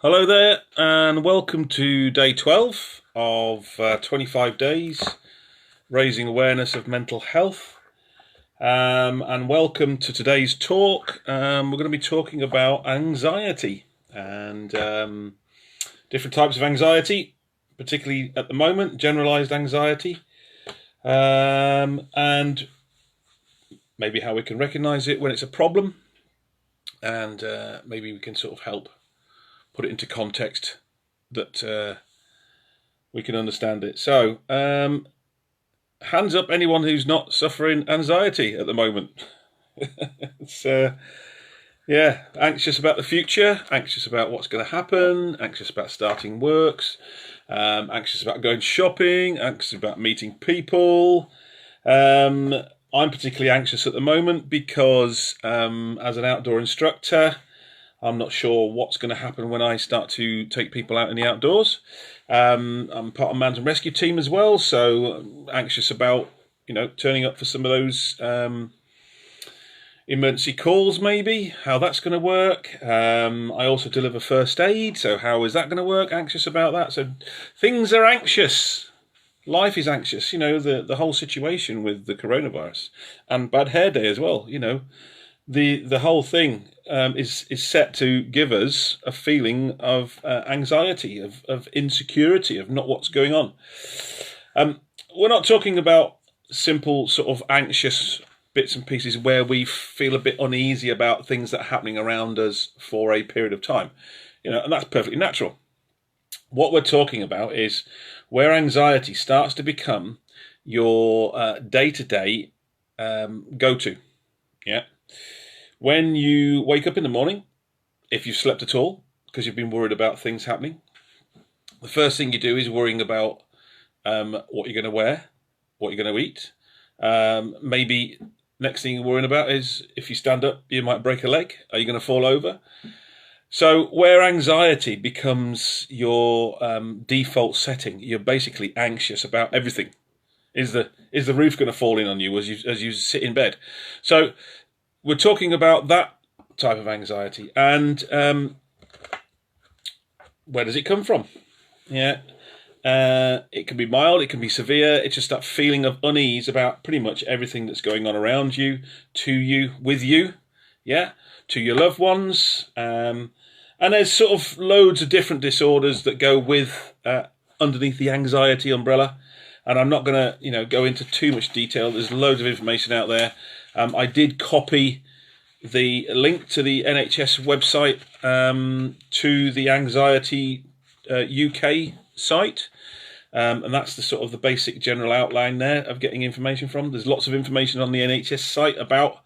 Hello there, and welcome to day 12 of 25 days raising awareness of mental health. And welcome to today's talk. We're going to be talking about anxiety and different types of anxiety, particularly at the moment, generalized anxiety, and maybe how we can recognize it when it's a problem, and maybe we can sort of help put it into context that we can understand it. So, hands up anyone who's not suffering anxiety at the moment. It's anxious about the future, anxious about what's going to happen, anxious about starting works, anxious about going shopping, anxious about meeting people. I'm particularly anxious at the moment because as an outdoor instructor, I'm not sure what's going to happen when I start to take people out in the outdoors. I'm part of a mountain rescue team as well, so I'm anxious about, turning up for some of those emergency calls, maybe, how that's going to work. I also deliver first aid, so how is that going to work? Anxious about that. So things are anxious. Life is anxious, the whole situation with the coronavirus and bad hair day as well, the whole thing is set to give us a feeling of anxiety, of insecurity, of not what's going on. We're not talking about simple sort of anxious bits and pieces where we feel a bit uneasy about things that are happening around us for a period of time, and that's perfectly natural. What we're talking about is where anxiety starts to become your day-to-day go-to. Yeah. When you wake up in the morning, if you've slept at all, because you've been worried about things happening, the first thing you do is worrying about what you're going to wear, what you're going to eat. Maybe next thing you're worrying about is if you stand up, you might break a leg. Are you going to fall over? So where anxiety becomes your default setting, you're basically anxious about everything. Is the roof going to fall in on you as you sit in bed? So we're talking about that type of anxiety, and where does it come from? Yeah, it can be mild, it can be severe. It's just that feeling of unease about pretty much everything that's going on around you, to you, with you, to your loved ones. And there's sort of loads of different disorders that go with underneath the anxiety umbrella. And I'm not going to, go into too much detail. There's loads of information out there. I did copy the link to the NHS website to the Anxiety UK site, and that's the sort of the basic general outline there of getting information from. There's lots of information on the NHS site about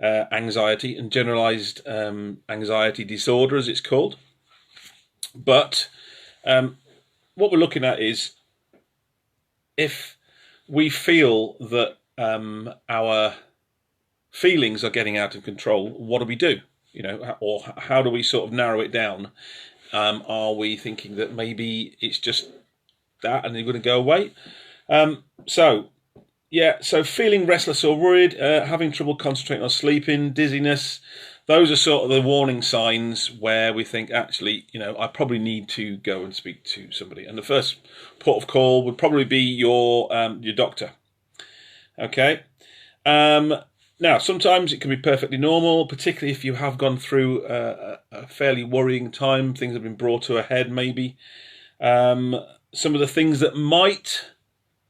anxiety and generalised anxiety disorder, as it's called. But what we're looking at is if we feel that our feelings are getting out of control, what do we do? Or how do we sort of narrow it down? Are we thinking that maybe it's just that and they're going to go away? So feeling restless or worried, having trouble concentrating or sleeping, dizziness, those are sort of the warning signs where we think, actually, I probably need to go and speak to somebody. And the first port of call would probably be your doctor. Okay. Now, sometimes it can be perfectly normal, particularly if you have gone through a fairly worrying time. Things have been brought to a head, maybe. Some of the things that might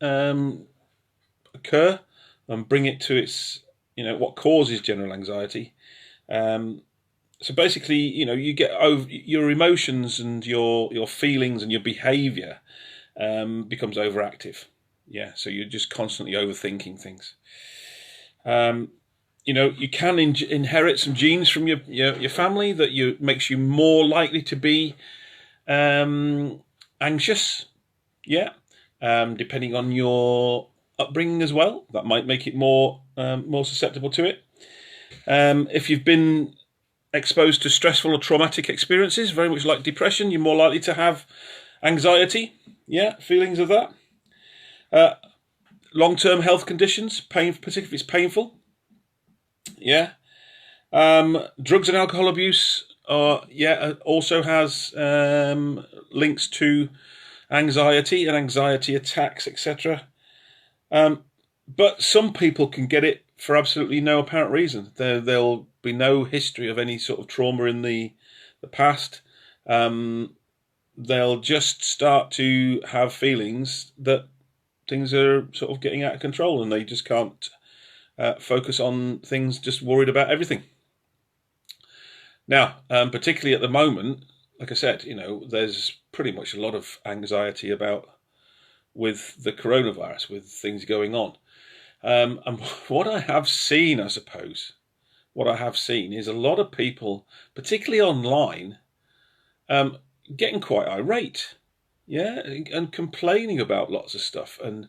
occur and bring it to its, what causes general anxiety. So basically, you get over your emotions and your feelings and your behaviour becomes overactive. Yeah, so you're just constantly overthinking things. You can inherit some genes from your family that makes you more likely to be anxious. Yeah, depending on your upbringing as well, that might make it more susceptible to it. If you've been exposed to stressful or traumatic experiences, very much like depression, you're more likely to have anxiety. Yeah, feelings of that. Long-term health conditions, pain, particularly if it's painful. Yeah. Drugs and alcohol abuse also has links to anxiety and anxiety attacks, etc. But some people can get it for absolutely no apparent reason. There'll be no history of any sort of trauma in the past. They'll just start to have feelings that things are sort of getting out of control, and they just can't focus on things, just worried about everything. Now, particularly at the moment, like I said, there's pretty much a lot of anxiety with the coronavirus, with things going on. And what I have seen, is a lot of people, particularly online, getting quite irate, and complaining about lots of stuff, and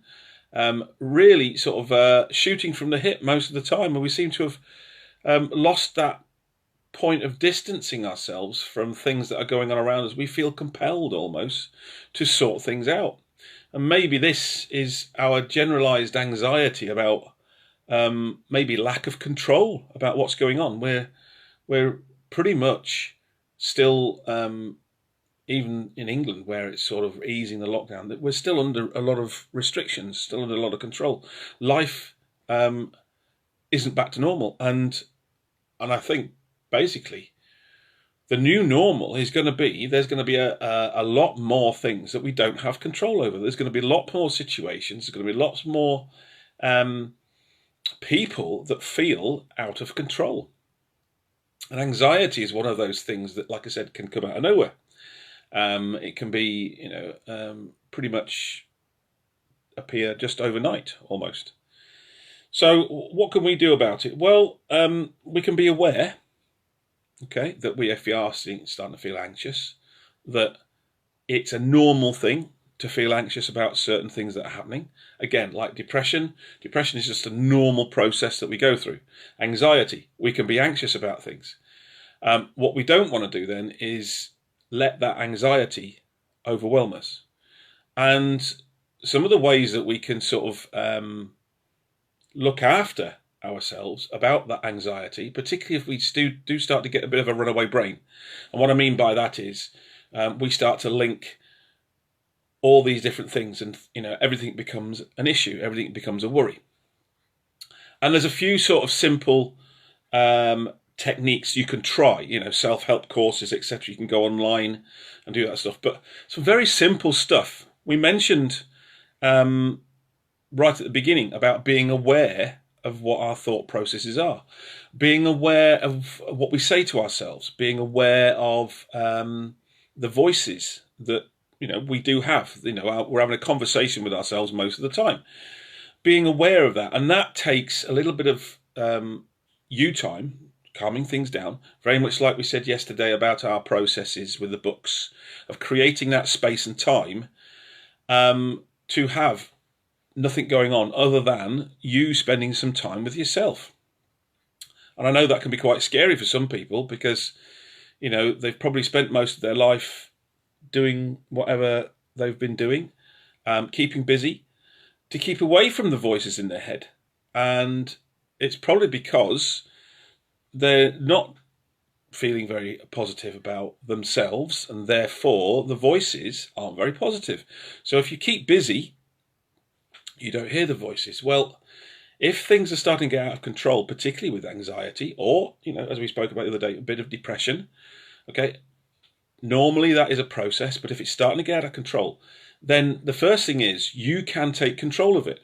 really sort of shooting from the hip most of the time. And we seem to have lost that point of distancing ourselves from things that are going on around us. We feel compelled almost to sort things out. And maybe this is our generalized anxiety about maybe lack of control about what's going on. We're pretty much still, even in England, where it's sort of easing the lockdown, that we're still under a lot of restrictions, still under a lot of control. Life isn't back to normal, and I think basically the new normal is going to be, there's going to be a lot more things that we don't have control over. There's going to be a lot more situations. There's going to be lots more people that feel out of control. And anxiety is one of those things that, like I said, can come out of nowhere. It can be, pretty much appear just overnight, almost. So what can we do about it? Well, we can be aware, that if we are starting to feel anxious, that it's a normal thing to feel anxious about certain things that are happening. Again, like depression. Depression is just a normal process that we go through. Anxiety, we can be anxious about things. What we don't want to do then is let that anxiety overwhelm us. And some of the ways that we can sort of look after ourselves about that anxiety, particularly if we do start to get a bit of a runaway brain. And what I mean by that is we start to link all these different things, and everything becomes an issue, everything becomes a worry. And there's a few sort of simple techniques you can try, self-help courses, etc. You can go online and do that stuff, but some very simple stuff. We mentioned right at the beginning about being aware of what our thought processes are, being aware of what we say to ourselves, being aware of the voices that we do have. We're having a conversation with ourselves most of the time. Being aware of that, and that takes a little bit of you time, calming things down, very much like we said yesterday about our processes with the books, of creating that space and time to have nothing going on other than you spending some time with yourself. And I know that can be quite scary for some people, because they've probably spent most of their life doing whatever they've been doing, keeping busy, to keep away from the voices in their head. And it's probably because they're not feeling very positive about themselves, and therefore the voices aren't very positive. So if you keep busy, you don't hear the voices. Well, if things are starting to get out of control, particularly with anxiety, or, as we spoke about the other day, a bit of depression, normally that is a process, but if it's starting to get out of control, then the first thing is you can take control of it.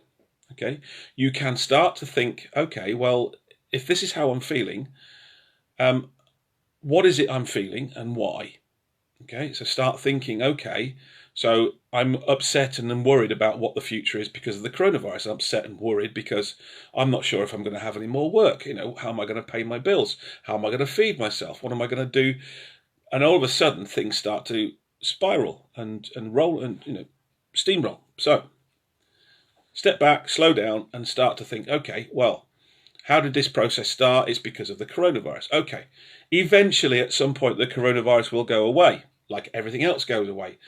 You can start to think, well, if this is how I'm feeling, what is it I'm feeling and why? So start thinking, so I'm upset and I'm worried about what the future is because of the coronavirus. I'm upset and worried because I'm not sure if I'm going to have any more work. How am I going to pay my bills? How am I going to feed myself? What am I going to do? And all of a sudden, things start to spiral and roll and, steamroll. So step back, slow down, and start to think, well, how did this process start? It's because of the coronavirus. Eventually, at some point, the coronavirus will go away, like everything else goes away.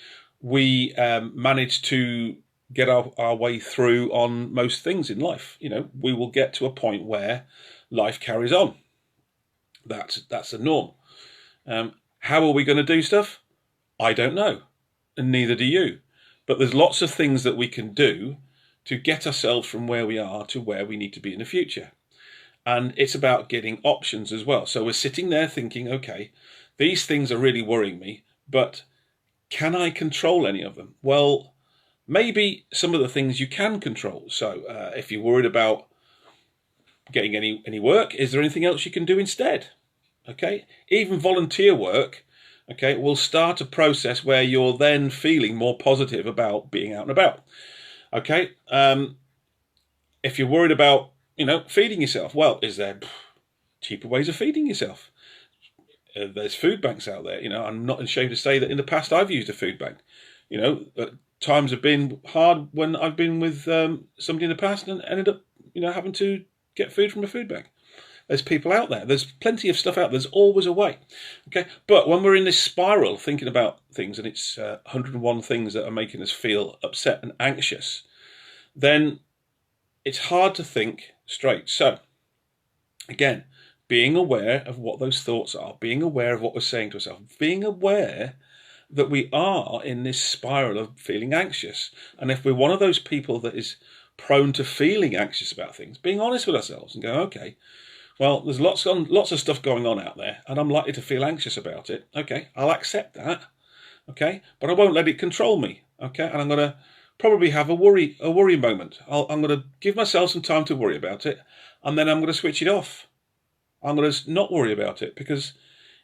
We manage to get our way through on most things in life. We will get to a point where life carries on. That's the norm. How are we going to do stuff? I don't know, and neither do you. But there's lots of things that we can do to get ourselves from where we are to where we need to be in the future. And it's about getting options as well. So we're sitting there thinking, okay, these things are really worrying me, but can I control any of them? Well, maybe some of the things you can control. So if you're worried about getting any work, is there anything else you can do instead? Okay, even volunteer work, okay, will start a process where you're then feeling more positive about being out and about. Okay, if you're worried about, feeding yourself, well, is there cheaper ways of feeding yourself? There's food banks out there. I'm not ashamed to say that in the past I've used a food bank. Times have been hard when I've been with somebody in the past and ended up, having to get food from a food bank. There's people out there. There's plenty of stuff out there. There's always a way. Okay, but when we're in this spiral thinking about things, and it's 101 things that are making us feel upset and anxious, then it's hard to think straight. So, again, being aware of what those thoughts are, being aware of what we're saying to ourselves, being aware that we are in this spiral of feeling anxious. And if we're one of those people that is prone to feeling anxious about things, being honest with ourselves and going, okay, well, there's lots of stuff going on out there, and I'm likely to feel anxious about it. Okay, I'll accept that. Okay, but I won't let it control me. Okay, and I'm going to probably have a worry moment. I'm going to give myself some time to worry about it, and then I'm going to switch it off. I'm going to not worry about it, because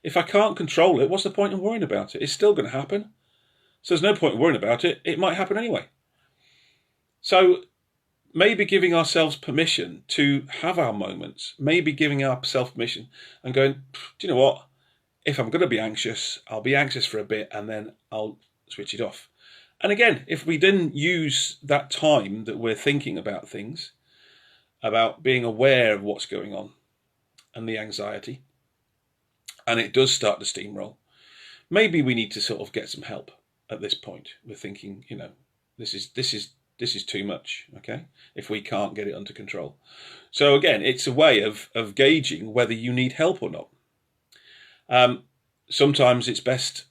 if I can't control it, what's the point in worrying about it? It's still going to happen. So there's no point in worrying about it. It might happen anyway. So maybe giving ourselves permission to have our moments, maybe giving ourselves permission and going, do you know what? If I'm going to be anxious, I'll be anxious for a bit and then I'll switch it off. And again, if we didn't use that time that we're thinking about things, about being aware of what's going on and the anxiety, and it does start to steamroll, maybe we need to sort of get some help at this point. We're thinking, this is too much, okay, if we can't get it under control. So again, it's a way of gauging whether you need help or not. Sometimes it's best,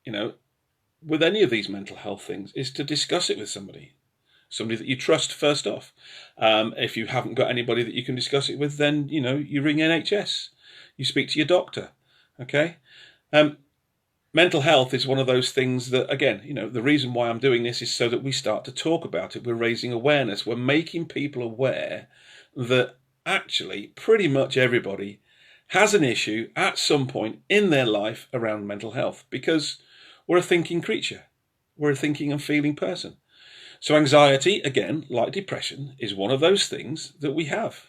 with any of these mental health things, is to discuss it with somebody that you trust first off. If you haven't got anybody that you can discuss it with, then, you ring NHS, you speak to your doctor, okay? Mental health is one of those things that, again, the reason why I'm doing this is so that we start to talk about it. We're raising awareness. We're making people aware that actually pretty much everybody has an issue at some point in their life around mental health, because we're a thinking creature. We're a thinking and feeling person. So anxiety, again, like depression, is one of those things that we have.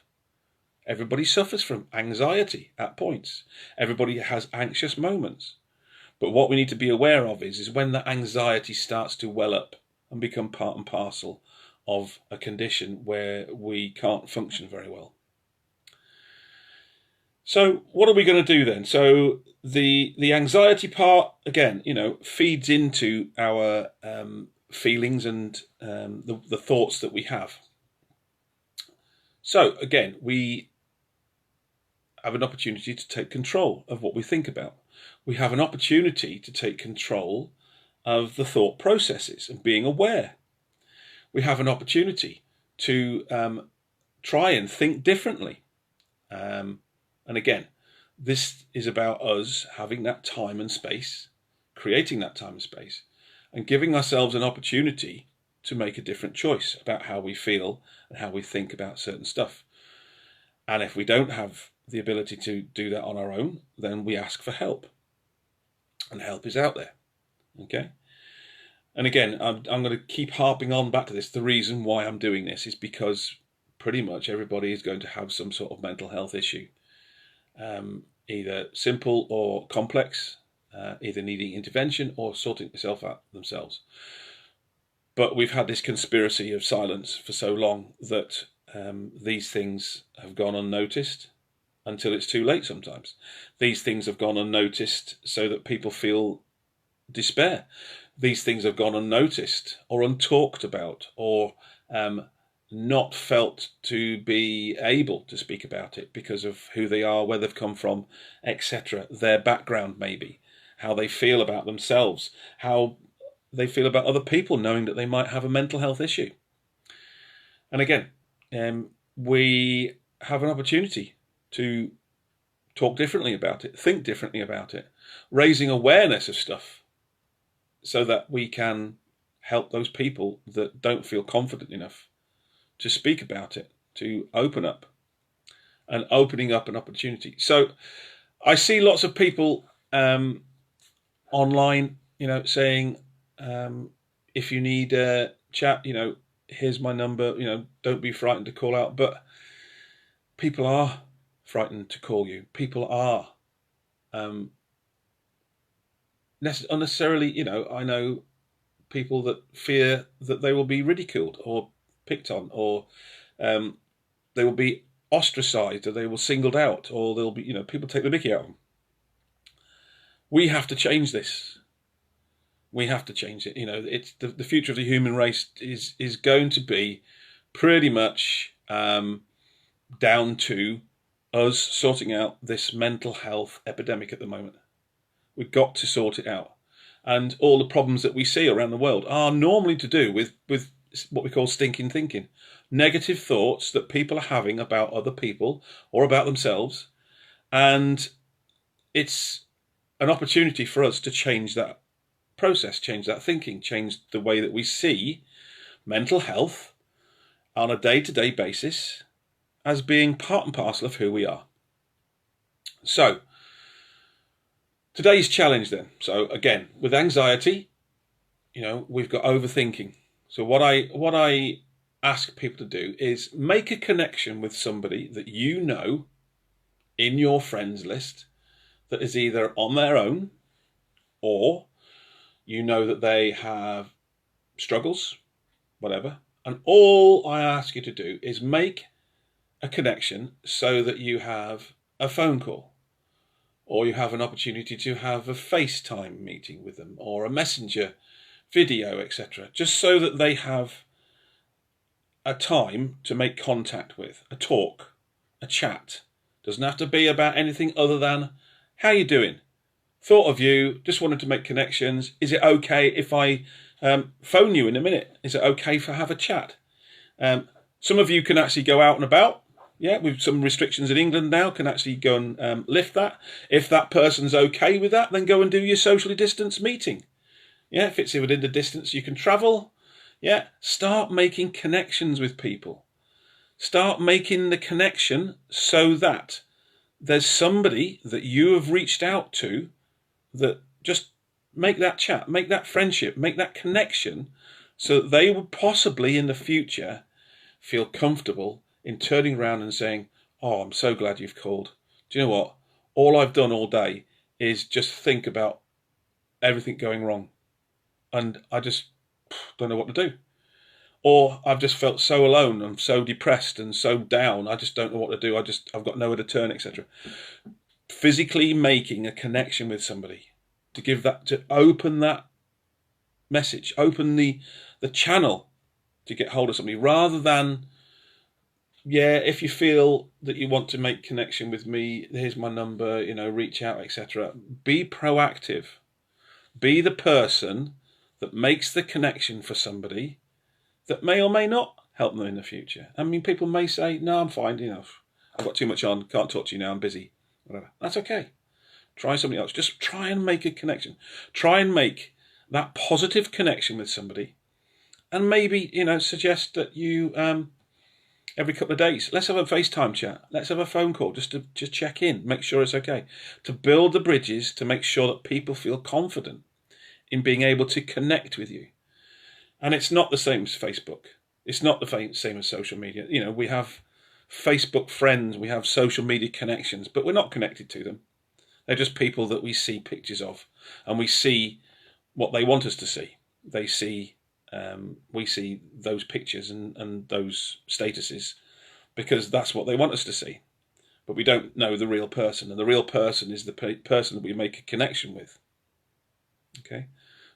Everybody suffers from anxiety at points. Everybody has anxious moments. But what we need to be aware of is when that anxiety starts to well up and become part and parcel of a condition where we can't function very well. So what are we going to do then? So the anxiety part, again, feeds into our feelings and the thoughts that we have. So again, we have an opportunity to take control of what we think about. We have an opportunity to take control of the thought processes and being aware. We have an opportunity to try and think differently. And again, this is about us having that time and space, creating that time and space, and giving ourselves an opportunity to make a different choice about how we feel and how we think about certain stuff. And if we don't have the ability to do that on our own, then we ask for help. And help is out there, okay? And again, I'm going to keep harping on back to this. The reason why I'm doing this is because pretty much everybody is going to have some sort of mental health issue, either simple or complex, either needing intervention or sorting itself out themselves. But we've had this conspiracy of silence for so long that these things have gone unnoticed until it's too late sometimes. These things have gone unnoticed so that people feel despair. These things have gone unnoticed or untalked about or not felt to be able to speak about it because of who they are, where they've come from, etc. Their background, maybe, how they feel about themselves, how they feel about other people, knowing that they might have a mental health issue. And again, we have an opportunity to talk differently about it, think differently about it, raising awareness of stuff so that we can help those people that don't feel confident enough to speak about it, to open up, and opening up an opportunity. So I see lots of people online, saying, if you need a chat, here's my number, don't be frightened to call out. But people are frightened to call you. People are unnecessarily, I know people that fear that they will be ridiculed or picked on, or they will be ostracized, or they will singled out, or they'll be, people take the mickey out of them. We have to change this. We have to change it. It's the future of the human race is going to be pretty much down to us sorting out this mental health epidemic at the moment. We've got to sort it out. And all the problems that we see around the world are normally to do with what we call stinking thinking. Negative thoughts that people are having about other people or about themselves. And it's an opportunity for us to change that process, change that thinking, change the way that we see mental health on a day-to-day basis as being part and parcel of who we are. So, today's challenge then. So again, with anxiety, we've got overthinking. So what I ask people to do is make a connection with somebody that you know in your friends list that is either on their own, or that they have struggles, whatever. And all I ask you to do is make a connection so that you have a phone call, or you have an opportunity to have a FaceTime meeting with them, or a messenger video, etc. Just so that they have a time to make contact with, a talk, a chat. Doesn't have to be about anything other than, how you doing? Thought of you, just wanted to make connections. Is it okay if I phone you in a minute? Is it okay if I have a chat? Some of you can actually go out and about. Yeah, with some restrictions in England now, can actually go and lift that. If that person's okay with that, then go and do your socially distanced meeting. Yeah, if it's within the distance you can travel. Yeah, start making connections with people. Start making the connection so that there's somebody that you have reached out to, that just make that chat, make that friendship, make that connection, so that they would possibly in the future feel comfortable in turning around and saying, oh, I'm so glad you've called. Do you know what? All I've done all day is just think about everything going wrong, and I just don't know what to do. Or I've just felt so alone and so depressed and so down, I just don't know what to do. I've got nowhere to turn, etc. Physically making a connection with somebody, to open that message, open the channel to get hold of somebody, rather than, if you feel that you want to make connection with me, here's my number, reach out, etc. Be proactive. Be the person that makes the connection for somebody that may or may not help them in the future. I mean, people may say, no, I'm fine, I've got too much on, can't talk to you now, I'm busy, whatever. That's okay. Try something else. Just try and make a connection. Try and make that positive connection with somebody, and maybe, suggest that you, every couple of days, let's have a FaceTime chat. Let's have a phone call just to check in, make sure it's okay. To build the bridges, to make sure that people feel confident in being able to connect with you. And it's not the same as Facebook. It's not the same as social media. We have Facebook friends, we have social media connections, but we're not connected to them. They're just people that we see pictures of, and we see what they want us to see. We see those pictures and those statuses because that's what they want us to see. But we don't know the real person, and the real person is the person that we make a connection with. Okay,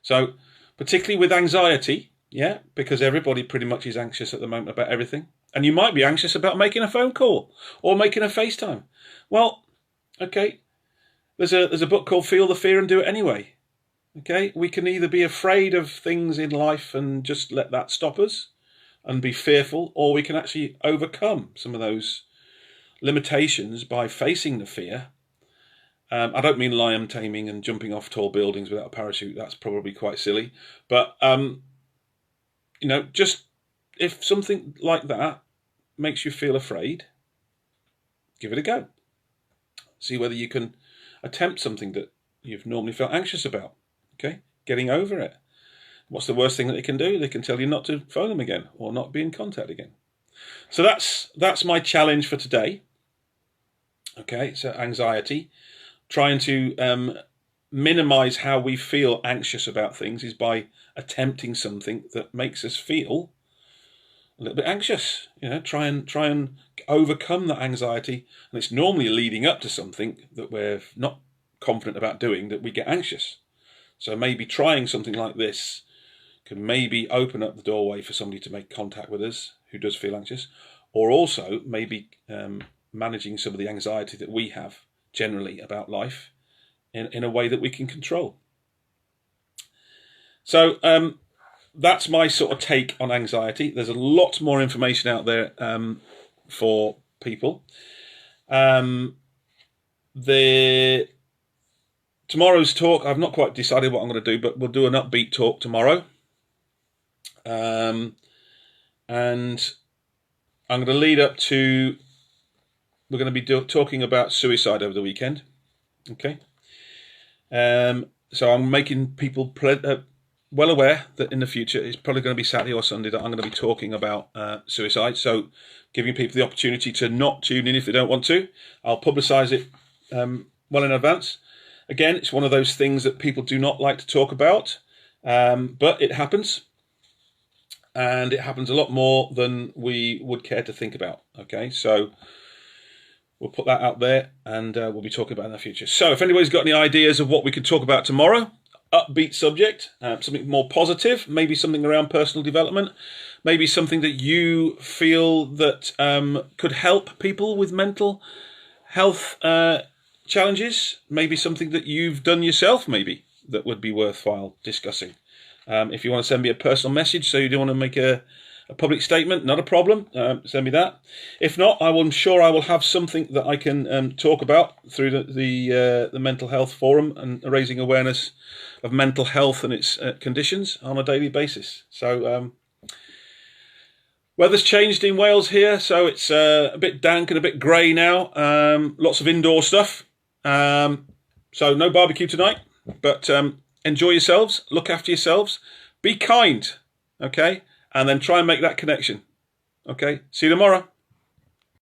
so particularly with anxiety, Yeah, because everybody pretty much is anxious at the moment about everything. And you might be anxious about making a phone call or making a FaceTime. Well, okay, there's a book called Feel the Fear and Do It Anyway. Okay, we can either be afraid of things in life and just let that stop us and be fearful, or we can actually overcome some of those limitations by facing the fear. I don't mean lion taming and jumping off tall buildings without a parachute. That's probably quite silly. But, just if something like that makes you feel afraid, give it a go. See whether you can attempt something that you've normally felt anxious about. Okay, getting over it. What's the worst thing that they can do? They can tell you not to phone them again or not be in contact again. So that's my challenge for today. Okay, so anxiety. Trying to minimize how we feel anxious about things is by attempting something that makes us feel a little bit anxious. Try and overcome that anxiety, and it's normally leading up to something that we're not confident about doing that we get anxious. So maybe trying something like this can maybe open up the doorway for somebody to make contact with us who does feel anxious, or also maybe managing some of the anxiety that we have generally about life in a way that we can control. So that's my sort of take on anxiety. There's a lot more information out there for people. Tomorrow's talk, I've not quite decided what I'm going to do, but we'll do an upbeat talk tomorrow. And I'm going to lead up to, we're going to be talking about suicide over the weekend. Okay. So I'm making people well aware that in the future, it's probably going to be Saturday or Sunday, that I'm going to be talking about suicide. So giving people the opportunity to not tune in if they don't want to. I'll publicise it well in advance. Again, it's one of those things that people do not like to talk about, but it happens. And it happens a lot more than we would care to think about. Okay, so we'll put that out there, and we'll be talking about it in the future. So if anybody's got any ideas of what we could talk about tomorrow, upbeat subject, something more positive, maybe something around personal development, maybe something that you feel that could help people with mental health challenges, maybe something that you've done yourself, maybe that would be worthwhile discussing. If you want to send me a personal message, so you don't want to make a public statement, not a problem. Send me that. If not, I'm sure I will have something that I can talk about through the mental health forum and raising awareness of mental health and its conditions on a daily basis. So weather's changed in Wales here, so it's a bit dank and a bit grey now. Lots of indoor stuff. So no barbecue tonight, but enjoy yourselves, look after yourselves, be kind, okay? And then try and make that connection. Okay, see you tomorrow.